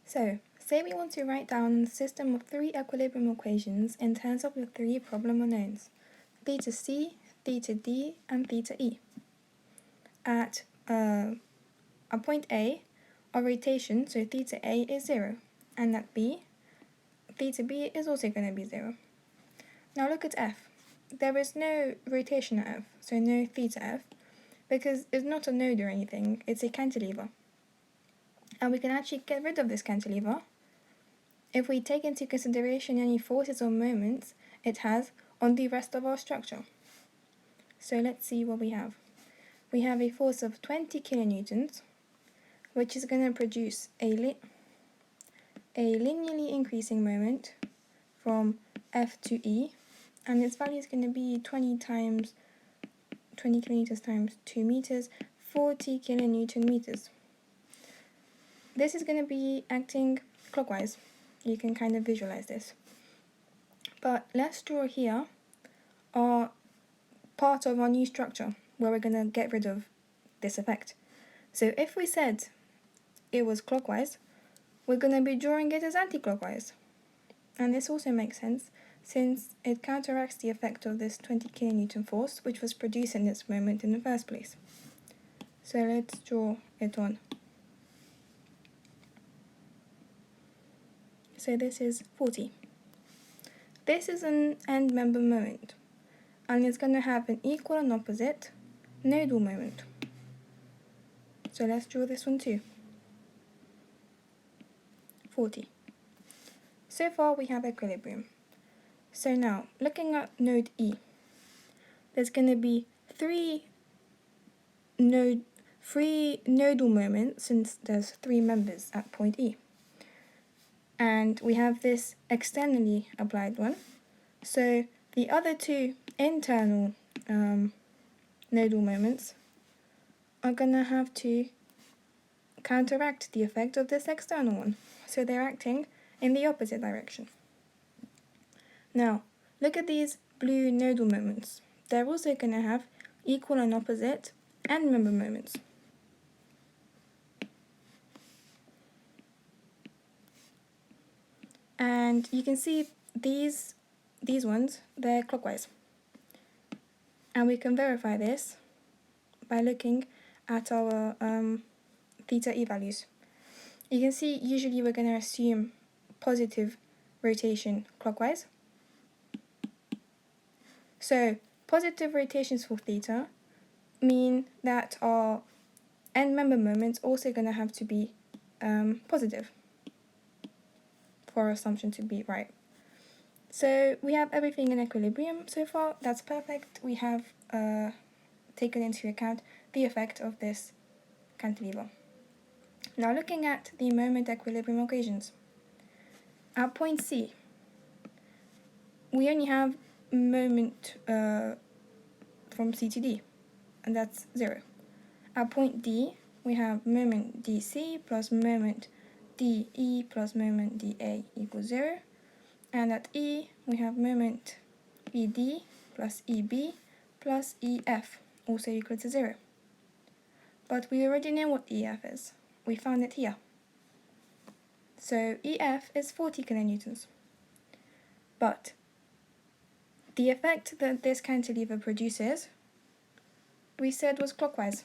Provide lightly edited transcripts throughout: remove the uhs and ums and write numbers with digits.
So, say we want to write down a system of three equilibrium equations in terms of the three problem unknowns, theta c, theta d, and theta e. At a point A, our rotation, so theta A is 0, and at B, theta B is also going to be 0. Now look at F. There is no rotation at F, so no theta F, because it's not a node or anything, it's a cantilever. And we can actually get rid of this cantilever if we take into consideration any forces or moments it has on the rest of our structure. So let's see what we have. We have a force of 20 kilonewtons, which is going to produce a linearly increasing moment from F to E, and its value is going to be 20 kilonewtons times 2 meters, 40 kilonewton meters. This is going to be acting clockwise. You can kind of visualize this. But let's draw here our part of our new structure where we're going to get rid of this effect. So if we said it was clockwise, we're going to be drawing it as anti-clockwise. And this also makes sense since it counteracts the effect of this 20 kilonewton force which was producing this moment in the first place. So let's draw it on. So this is 40. This is an end member moment, and it's going to have an equal and opposite nodal moment. So let's draw this one too. 40. So far we have equilibrium. So now, looking at node E, there's going to be three nodal moments since there's three members at point E. And we have this externally applied one. So the other two internal nodal moments are going to have to counteract the effect of this external one. So they're acting in the opposite direction. Now, look at these blue nodal moments. They're also going to have equal and opposite end member moments. And you can see these ones, they're clockwise. And we can verify this by looking at our theta e values. You can see usually we're going to assume positive rotation clockwise. So positive rotations for theta mean that our end member moments also going to have to be positive for our assumption to be right. So we have everything in equilibrium so far. That's perfect. We have taken into account the effect of this cantilever. Now looking at the moment equilibrium equations. At point C, we only have moment from C to D, and that's 0. At point D, we have moment DC plus moment DE plus moment DA equals 0. And at E, we have moment ED plus EB plus EF, also equal to 0. But we already know what EF is. We found it here. So EF is 40 kilonewtons. But the effect that this cantilever produces, we said was clockwise,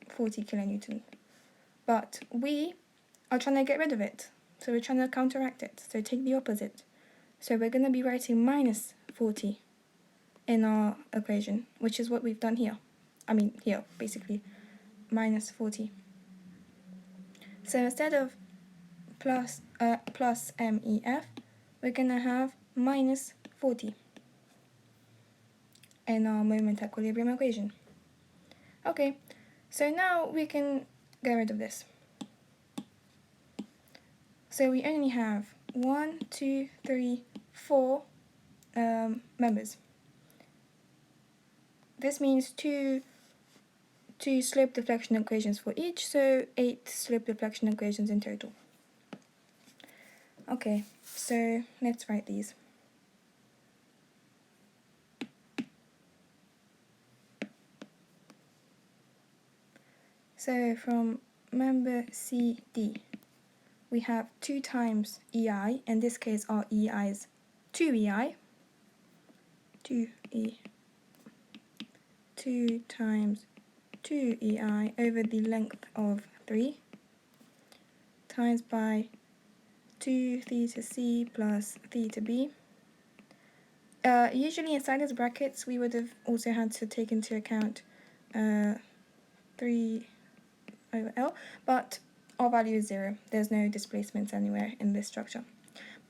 40 kilonewton. But we are trying to get rid of it. So we're trying to counteract it. So take the opposite. So we're going to be writing minus 40 in our equation, which is what we've done here. Here, basically, minus 40. So instead of plus MEF, we're going to have minus 40 in our moment equilibrium equation. Okay, so now we can get rid of this. So we only have 1, 2, 3, 4 members. This means two slope deflection equations for each, so 8 slope deflection equations in total. Okay, so let's write these. So from member CD, we have 2 times EI. In this case, our EI is 2EI. 2 times 2EI over the length of 3 times by 2 theta C plus theta B. Usually inside these brackets, we would have also had to take into account 3 over L, but our value is 0. There's no displacement anywhere in this structure.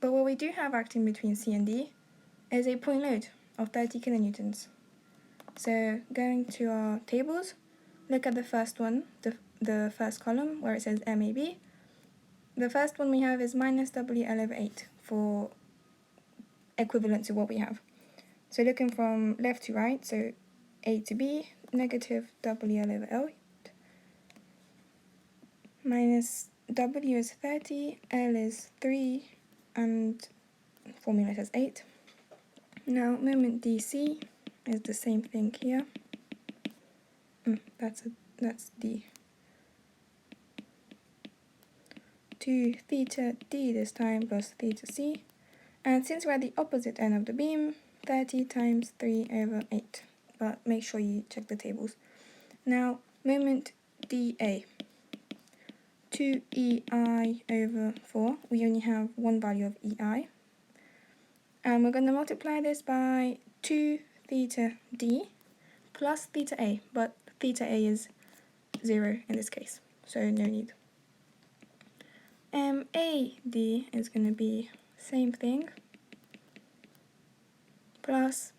But what we do have acting between C and D is a point load of 30 kilonewtons. So going to our tables, look at the first one, the first column where it says MAB. The first one we have is minus WL over 8 for equivalent to what we have. So looking from left to right, so A to B, negative WL over L, minus W is 30, L is 3, and formula says 8. Now moment DC is the same thing here. That's D. 2 theta D this time plus theta C. And since we're at the opposite end of the beam, 30 times 3 over 8. But make sure you check the tables. Now, moment DA. 2EI over 4. We only have one value of EI. And we're going to multiply this by 2 theta D plus theta A. But theta A is 0 in this case, so no need. MAD is going to be same thing, plus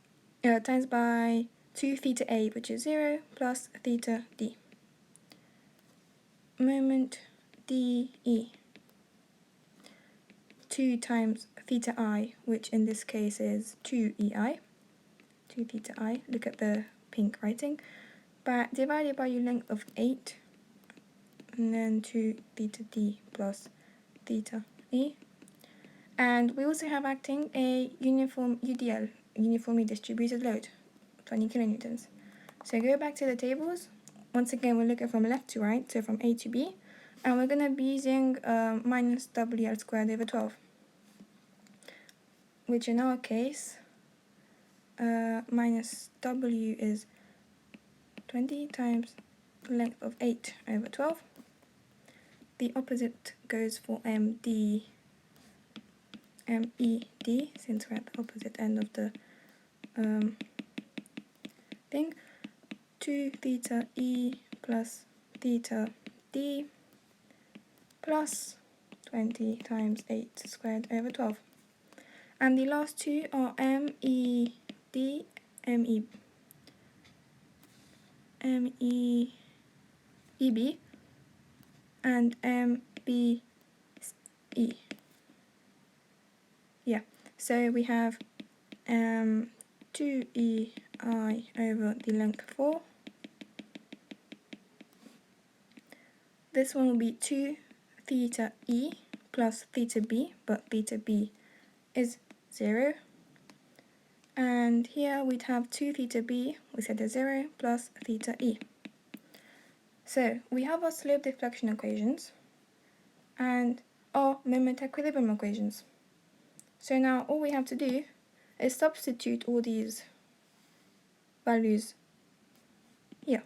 times by 2 theta A, which is 0, plus theta D. Moment DE, 2 times theta I, which in this case is 2EI, 2 theta I, look at the pink writing, but divided by your length of 8, and then 2 theta D plus theta E. And we also have acting a uniform UDL, uniformly distributed load, 20 kilonewtons. So go back to the tables. Once again, we're looking from left to right, so from A to B. And we're going to be using minus WL squared over 12. Which in our case, minus W is 20 times length of 8 over 12. The opposite goes for MED, since we're at the opposite end of the thing. 2 theta E plus theta D plus 20 times 8 squared over 12. And the last two are MEB, and MBE. Yeah, so we have 2EI over the length 4. This one will be 2 theta E plus theta B, but theta B is 0. And here we'd have 2 theta B, we said is 0, plus theta E. So we have our slope deflection equations and our moment equilibrium equations. So now all we have to do is substitute all these values here.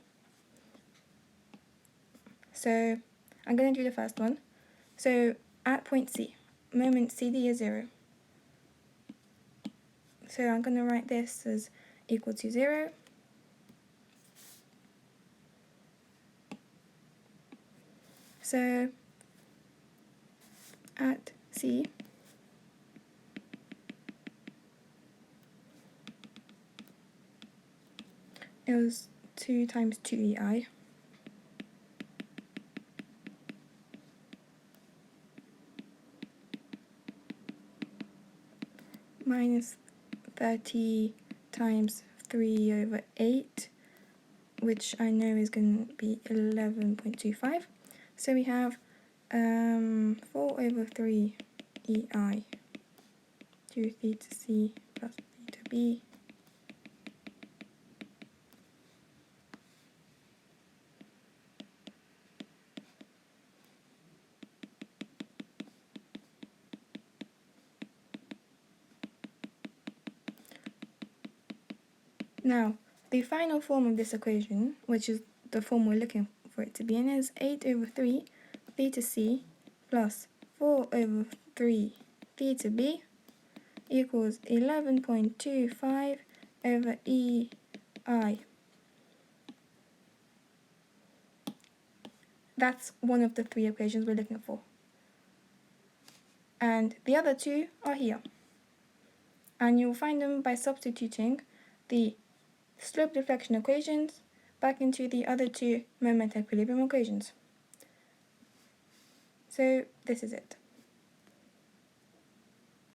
So I'm going to do the first one. So at point C, moment CD is 0. So I'm going to write this as equal to 0. So at C, it was 2 times 2EI. Minus 30 times 3 over 8, which I know is going to be 11.25. So we have 4 over 3 EI, 2 theta C plus theta B. Now, the final form of this equation, which is the form we're looking for it to be in, is 8 over 3 theta c plus 4 over 3 theta b equals 11.25 over EI. That's one of the three equations we're looking for. And the other two are here. And you'll find them by substituting the slope deflection equations back into the other two moment equilibrium equations. So this is it.